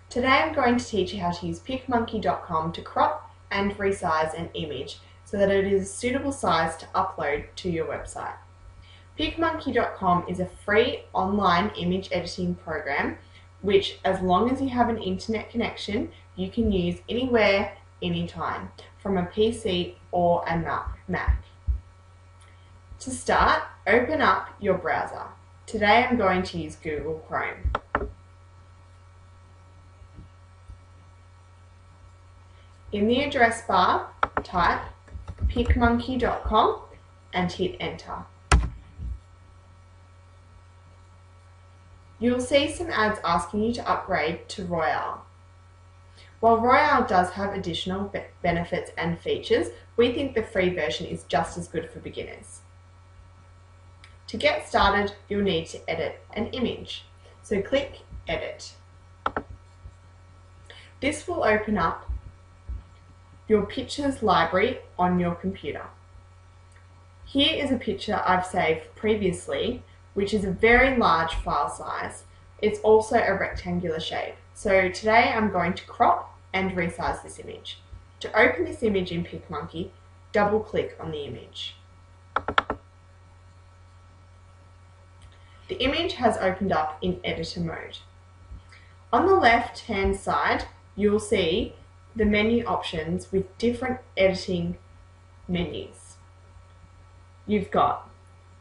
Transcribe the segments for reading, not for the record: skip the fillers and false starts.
Today I'm going to teach you how to use Picmonkey.com to crop and resize an image so that it is a suitable size to upload to your website. Picmonkey.com is a free online image editing program which, as long as you have an internet connection, you can use anywhere, anytime, from a PC or a Mac. To start, open up your browser. Today I'm going to use Google Chrome. In the address bar, type picmonkey.com and hit enter. You'll see some ads asking you to upgrade to Royale. While Royale does have additional benefits and features, we think the free version is just as good for beginners. To get started, you'll need to edit an image. So click Edit. This will open up your pictures library on your computer. Here is a picture I've saved previously, which is a very large file size. It's also a rectangular shape. So today I'm going to crop and resize this image. To open this image in Picmonkey, double click on the image. The image has opened up in editor mode. On the left hand side, you'll see the menu options with different editing menus. You've got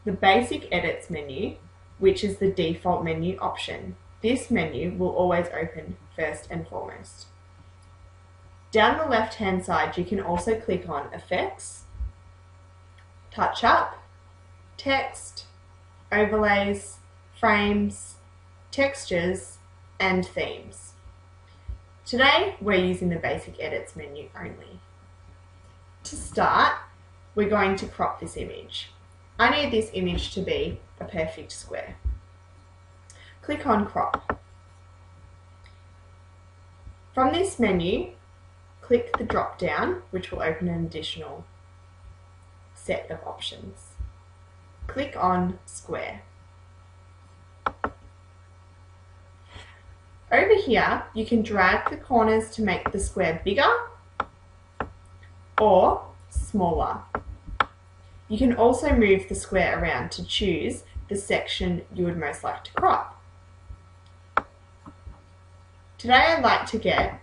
the basic edits menu, which is the default menu option. This menu will always open first and foremost. Down the left hand side, you can also click on effects, touch up, text, overlays, frames, textures, and themes. Today, we're using the basic edits menu only. To start, we're going to crop this image. I need this image to be a perfect square. Click on crop. From this menu, click the drop down, which will open an additional set of options. Click on square. Over here, you can drag the corners to make the square bigger or smaller. You can also move the square around to choose the section you would most like to crop. Today I'd like to get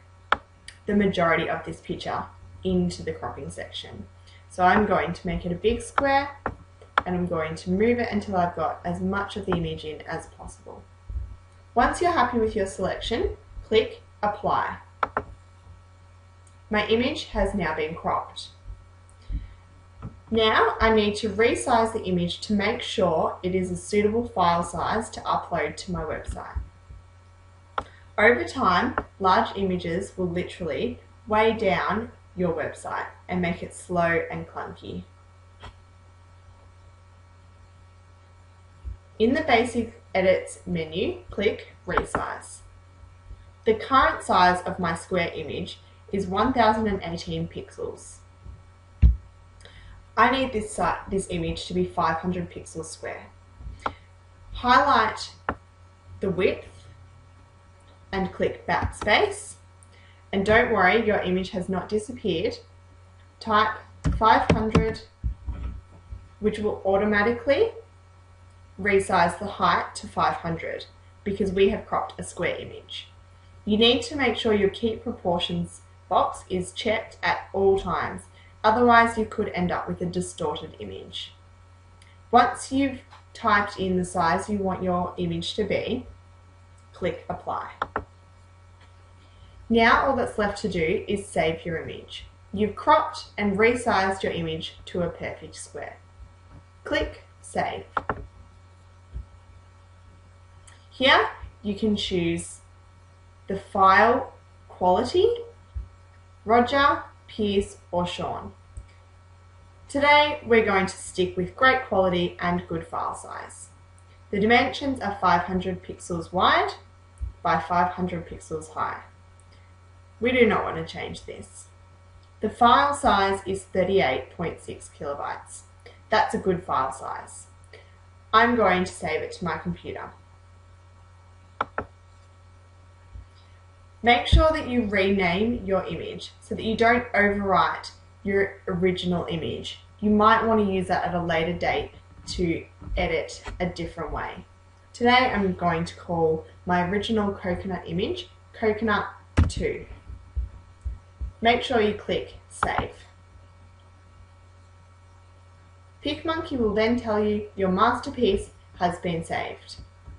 the majority of this picture into the cropping section. So I'm going to make it a big square and I'm going to move it until I've got as much of the image in as possible. Once you're happy with your selection, click Apply. My image has now been cropped. Now I need to resize the image to make sure it is a suitable file size to upload to my website. Over time, large images will literally weigh down your website and make it slow and clunky. In the basic edits menu, click Resize. The current size of my square image is 1018 pixels. I need this image to be 500 pixels square. Highlight the width and click backspace. And don't worry, your image has not disappeared. Type 500, which will automatically resize the height to 500 because we have cropped a square image. You need to make sure your keep proportions box is checked at all times, otherwise you could end up with a distorted image. Once you've typed in the size you want your image to be, click Apply. Now all that's left to do is save your image. You've cropped and resized your image to a perfect square. Click Save. Here you can choose the file quality, Roger, Pierce or Sean. Today we're going to stick with great quality and good file size. The dimensions are 500 pixels wide by 500 pixels high. We do not want to change this. The file size is 38.6 kilobytes. That's a good file size. I'm going to save it to my computer. Make sure that you rename your image so that you don't overwrite your original image. You might want to use that at a later date to edit a different way. Today I'm going to call my original coconut image Coconut 2. Make sure you click Save. Picmonkey will then tell you your masterpiece has been saved.